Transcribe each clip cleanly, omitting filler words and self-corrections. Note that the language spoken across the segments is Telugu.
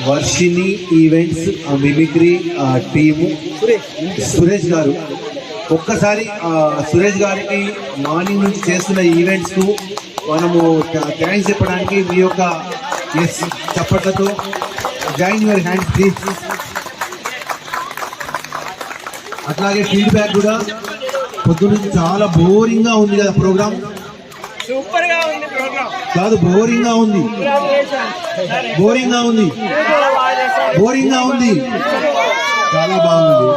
Varshini events mimicry team Suresh గారు, ఒక్కసారి సురేష్ గారికి మార్నింగ్ నుంచి చేస్తున్న ఈవెంట్స్కు మనము థ్యాంక్స్ చెప్పడానికి మీ యొక్క చప్పట్లతో జాయిన్ యువర్ హ్యాండ్స్ ప్లీజ్. అట్లాగే ఫీడ్బ్యాక్ కూడా పొద్దున్న చాలా బోరింగ్గా ఉంది కదా ప్రోగ్రామ్, సూపర్ గా ఉంది ప్రోగ్రామ్. కాదు బోరింగ్గా ఉంది, చాలా బాగుంది.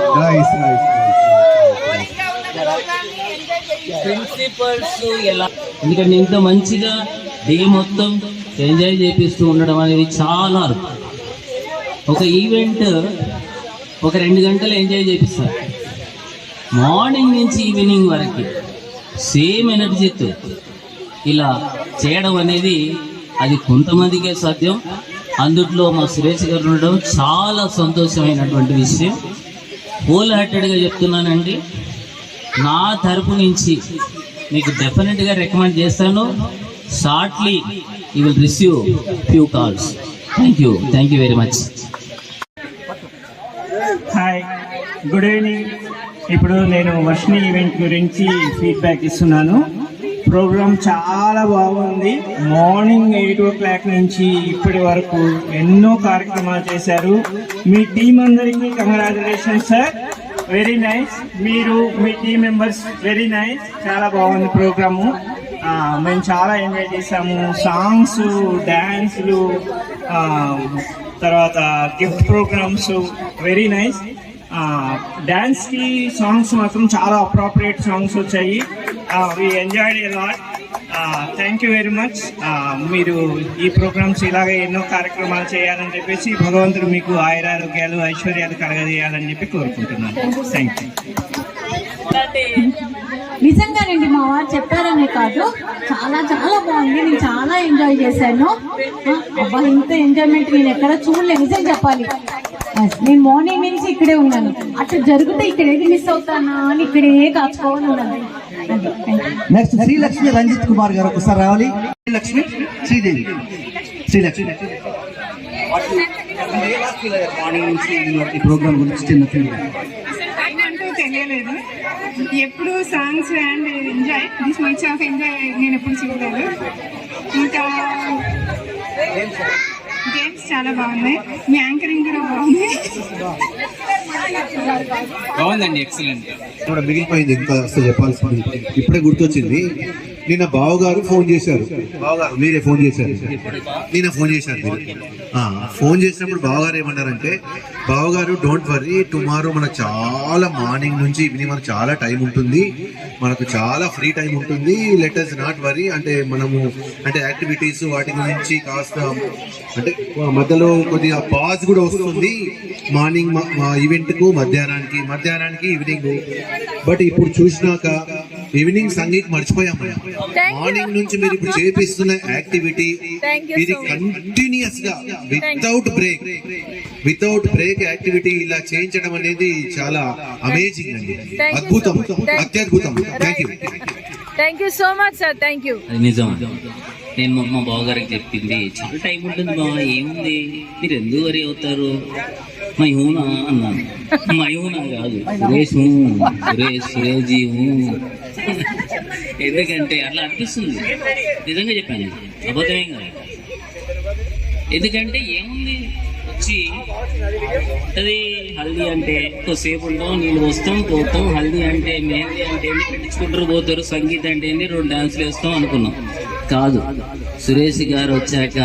ప్రిన్సిపల్స్ ఎలా, ఎందుకంటే ఇంత మంచిగా డే మొత్తం ఎంజాయ్ చేపిస్తూ ఉండడం అనేది చాలా అర్థం. ఒక ఈవెంట్ ఒక 2 గంటలు ఎంజాయ్ చేపిస్తారు, మార్నింగ్ నుంచి ఈవినింగ్ వరకు సేమ్ ఎనర్జీతో ఇలా చేయడం అనేది అది కొంతమందికే సాధ్యం. అందుట్లో మా సురేష్ గారు ఉండడం చాలా సంతోషమైనటువంటి విషయం. హోల్ హార్టెడ్గా చెప్తున్నానండి, నా తరపు నుంచి మీకు డెఫినెట్గా రికమెండ్ చేస్తాను. Shortly you will receive few calls. Thank you very much. Hi, good evening. ఇప్పుడు నేను వర్షిని ఈవెంట్ గురించి ఫీడ్బ్యాక్ ఇస్తున్నాను. ప్రోగ్రామ్ చాలా బాగుంది. మార్నింగ్ 8 o'clock నుంచి ఇప్పటి వరకు ఎన్నో కార్యక్రమాలు చేశారు. మీ టీం అందరికీ కంగ్రాచులేషన్స్ సార్, వెరీ నైస్. మీరు మీ టీం మెంబర్స్ వెరీ నైస్, చాలా బాగుంది ప్రోగ్రాము. మేము చాలా ఎంజాయ్ చేసాము. సాంగ్స్, డ్యాన్స్లు, తర్వాత గిఫ్ట్ ప్రోగ్రామ్స్ వెరీ నైస్. డ్యాన్స్కి సాంగ్స్ మాత్రం చాలా అప్రోప్రియేట్ సాంగ్స్ వచ్చాయి. We enjoyed a lot. Thank you very much. మీరు ఈ ప్రోగ్రామ్స్ ఇలాగే ఎన్నో కార్యక్రమాలు చేయాలని చెప్పేసి భగవంతుడు మీకు ఆయురారోగ్యాలు ఐశ్వర్యాలు కలగజేయాలని చెప్పి కోరుకుంటున్నాను. Thank you. నిజంగానండి, మా వారు చెప్పారనే కాదు, చాలా చాలా బాగుంది. నేను చాలా ఎంజాయ్ చేశాను. అబ్బా, ఇంత ఎంజాయ్మెంట్ నేను ఎక్కడ చూడలేదు నిజం చెప్పాలి. నేను మార్నింగ్ నుంచి ఇక్కడే ఉన్నాను. అట్లా జరిగితే ఇక్కడ ఏది మిస్ అవుతానా అని ఇక్కడే కాచుకోవాలి ఉన్నాను. నెక్స్ట్ శ్రీలక్ష్మి రంజిత్ కుమార్ గారు ఒకసారి రావాలి. శ్రీలక్ష్మి, శ్రీదేవి, శ్రీలక్ష్మి మార్నింగ్ నుంచి ఈ ప్రోగ్రామ్ గురించి చిన్న ఫీడ్బ్యాక్. తెలియలేదు, ఎప్పుడు songs and enjoy, this much of enjoy నేను ఎప్పుడు చూడలేదు. ఇంకా గేమ్స్ చాలా బాగున్నాయి, మీ యాంకరింగ్ కూడా బాగుందండి, ఎక్సలెంట్. కూడా మిగిలిపోయింది, ఇంకా అసలు చెప్పాల్సింది ఇప్పుడే గుర్తొచ్చింది. నిన్న బావగారు ఫోన్ చేశారు. బావగారు మీరే ఫోన్ చేశారు, నిన్న ఫోన్ చేశారు మీరు. ఫోన్ చేసినప్పుడు బావగారు ఏమన్నారంటే, బావగారు డోంట్ వర్రీ, టుమారో మనకు చాలా మార్నింగ్ నుంచి ఈవినింగ్ మనకు చాలా టైం ఉంటుంది, మనకు చాలా ఫ్రీ టైం ఉంటుంది, లెట్ us నాట్ వరీ. అంటే మనము అంటే యాక్టివిటీస్ వాటి గురించి కాస్త అంటే మధ్యలో కొద్దిగా పాజ్ కూడా వస్తుంది మార్నింగ్ ఈవెంట్కు, మధ్యాహ్నానికి ఈవినింగ్. బట్ ఇప్పుడు చూసినాక ఈవినింగ్ సంగీత్ మర్చిపోయాం. మార్నింగ్ నుంచి మీరు ఇప్పుడు చేపిస్తున్న యాక్టివిటీ ఇది కంటిన్యూస్ గా వితౌట్ బ్రేక్ యాక్టివిటీ ఇలా చేయించడం అనేది చాలా అమేజింగ్ అండి, అద్భుతం, అత్యద్భుతం. Thank you so much sir, thank you. నిజం, నేను మా బావగారికి చెప్పింది, చాలా టైం ఉంటుంది బా, ఏముంది మీరు ఎందుకు వరి అవుతారు, మయూనా అన్నాను. మయూనా కాదు, సురేష్ ఎందుకంటే అట్లా అనిపిస్తుంది. నిజంగా చెప్పాను, అబద్ధమేం కాదు. ఎందుకంటే ఏముంది, వచ్చి అది హల్దీ అంటే కొద్దిసేపు ఉంటాం, నీళ్ళు వస్తాం పోతాం. హల్దీ అంటే మెహందీ అంటే ఏంటి, పెట్టించుకుంటారు పోతారు. సంగీతం అంటే ఏంటి, 2 డాన్సులు వేస్తాం అనుకున్నాం. కాదు, సురేష్ గారు వచ్చాక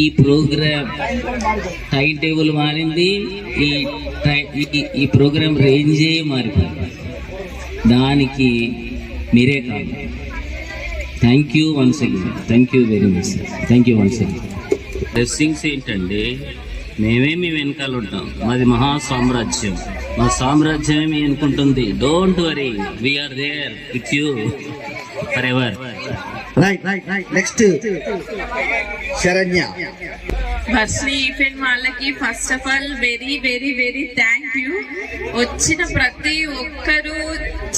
ఈ ప్రోగ్రామ్ టైం టేబుల్ మారింది, ఈ ప్రోగ్రామ్ రేంజే మారిపోయింది. దానికి మీరే కాదు. Thank you once again, thank you very much, thank you once again. Blessings ఏంటంటే మేమే మీ వెనకాల ఉంటాం, మాది మహా సామ్రాజ్యం, మా సామ్రాజ్యమే మీ అనుకుంటుంది. Don't worry, we're there with you forever. Right. Next Saranya. Varshini event వాళ్ళకి first of all very very very thank you. వచ్చిన ప్రతి ఒక్కరు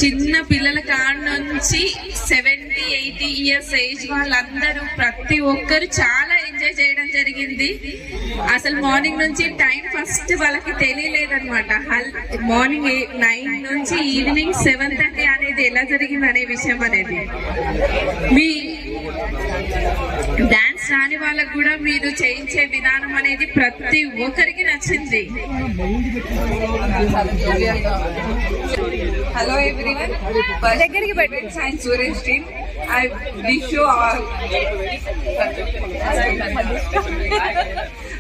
చిన్న పిల్లల కాడ నుంచి 70-80 years ఏజ్ వాళ్ళందరూ ప్రతి ఒక్కరు చాలా ఎంజాయ్ చేయడం జరిగింది. అసలు మార్నింగ్ నుంచి టైం ఫస్ట్ వాళ్ళకి తెలియలేదన్నమాట. మార్నింగ్ 9 నుంచి ఈవినింగ్ 7:30 అనేది ఎలా జరిగింది అనే విషయం అనేది. మీ డాన్స్ రాని వాళ్ళకు కూడా మీరు చేయించే విధానం అనేది ప్రతి ఒక్కరికి నచ్చింది. హలో ఎవ్రీవన్, దగ్గరికి పెట్టండి science students team. I wish you all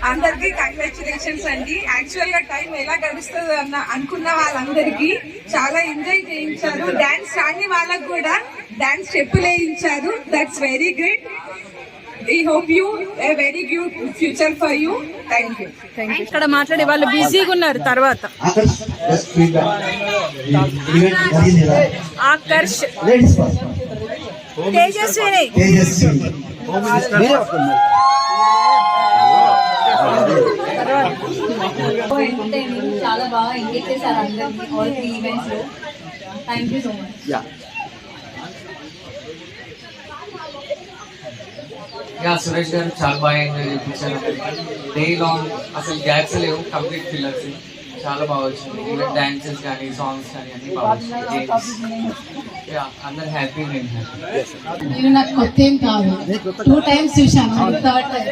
అందరికి కంగ్రాచులేషన్స్ అండి. యాక్చువల్ గా టైం ఎలా గడుస్తుంది అనుకున్న వాళ్ళందరికీ చాలా ఎంజాయ్ చేయించారు. డాన్స్ రాని వాళ్ళకు కూడా డాన్స్ స్టెప్పులు వేయించారు. That's very good. I hope you a very good future for you. Thank you. ఇక్కడ మాట్లాడే వాళ్ళు బిజీగా ఉన్నారు. తర్వాత ఆకర్ష్, తేజస్విని, చాలా బాగా ఎంజాయ్ చేశారు అందరికి ఆల్ 3 ఈవెంట్స్ లో. Thank you so much. Suresh గారు చాలా బాగా ఎంజాయ్ చేయించారు. డే లాంగ్ అసలు గ్యాప్స్ లేవు, కంప్లీట్ ఫిల్లర్స్. చాలా బాగా వచ్చింది. ఈవెన్ డాన్సెస్ కానీ సాంగ్స్ కానీ అన్ని బాగా వచ్చింది. అందరు హ్యాపీ, నేను హ్యాపీ. నేను నాకు కొత్త ఏం కాదు, 2 times చూశాను. థర్డ్ టైం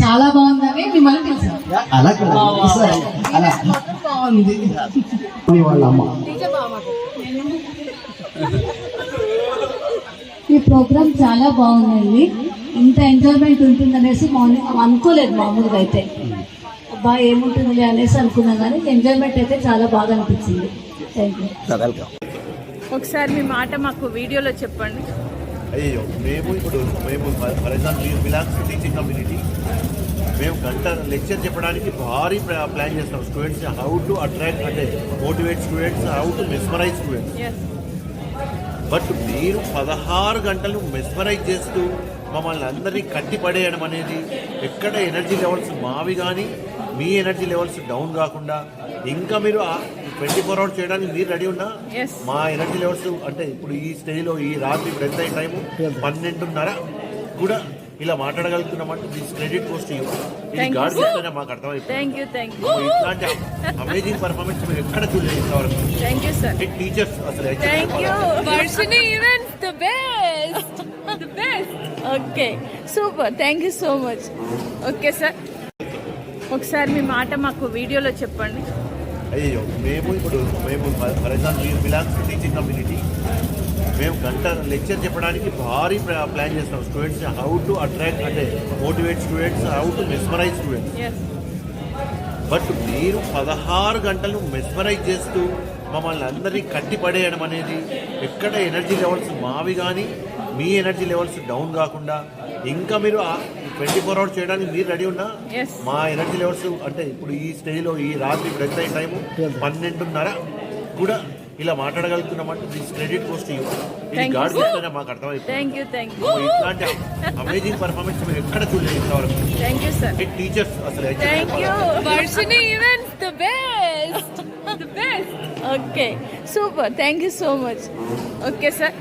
చాలా బాగుందని మిమ్మల్ని పిలిచాను. అలా అలా బాగుంది. వాళ్ళ అమ్మ ఈ ప్రోగ్రామ్ చాలా బాగుందండి. ఇంత ఎంజాయ్మెంట్ ఉంటుందనేసి మార్నింగ్ అనుకోలేదు. మామూలుగా అయితే బాగా ఏముంటుంది అనేసి అనుకున్నాం, కానీ ఎంజాయ్మెంట్ అయితే చాలా బాగా అనిపించింది. Thank you. ఒకసారి మీ మాట మాకు వీడియోలో చెప్పండి. అయ్యో, మేము for example belongs to teaching community. మేము గంట లెక్చర్ చెప్పడానికి భారీ ప్లాన్ చేస్తాం. స్టూడెంట్స్ హౌ టు అట్రాక్ట్, అంటే motivate students, how to mesmerize students. But మీరు 16 గంటలు మెస్మరైజ్ చేస్తూ మమ్మల్ని అందరినీ కట్టిపడేయడం అనేది, ఎక్కడ ఎనర్జీ లెవెల్స్ మావి కానీ మీ ఎనర్జీ లెవెల్స్ డౌన్ కాకుండా ఇంకా మీరు 24 hours చేయడానికి మీరు రెడీ ఉన్నా మా ఎనర్జీ లెవెల్స్, అంటే ఇప్పుడు ఈ స్టేజ్లో ఈ రాత్రి ఇప్పుడు ఎంత టైము 12:30 కూడా ఇలా మాట్లాడగలుగుతున్నామంటే this credit goes to you. ఇది గాడ్ గిఫ్ట్ మాకు అర్థమైపోయింది. ఇట్లాంటి అమేజింగ్ పర్ఫార్మెన్స్ మీరు ఎక్కడ చూడలేదు ఇంతవరకు. Teachers okay, super, thank you so much. Okay sir, ఒకసారి మీ మాట మాకు వీడియోలో చెప్పండి. అయ్యో, మేము for example belongs to teaching community. మేము గంట లెక్చర్ చెప్పడానికి భారీ ప్లాన్ చేస్తాం. స్టూడెంట్స్ హౌ టు అట్రాక్ట్, అంటే motivate students, how to mesmerize students. But మీరు 16 గంటలు మెస్మరైజ్ చేస్తూ మమ్మల్ని అందరినీ కట్టిపడేయడం అనేది, ఎక్కడ ఎనర్జీ లెవెల్స్ మావి కానీ మీ ఎనర్జీ లెవెల్స్ డౌన్ కాకుండా ఇంకా మీరు 24 hours చేయడానికి మీరు రెడీ ఉన్నా మా ఎనర్జీ లెవెల్స్, అంటే ఇప్పుడు ఈ స్టేజ్లో ఈ రాత్రి ఇప్పుడు ఎంత టైము 12:30 కూడా ఇలా మాట్లాడగలుగుతున్నామంటే this credit goes to you. ఇది గాడ్ గిఫ్ట్ మాకు అర్థమైపోయింది. ఇట్లాంటి అమేజింగ్ పర్ఫార్మెన్స్ మీరు ఎక్కడ చూడలేదు ఇంతవరకు. Teachers okay, super, thank you so much. Okay sir.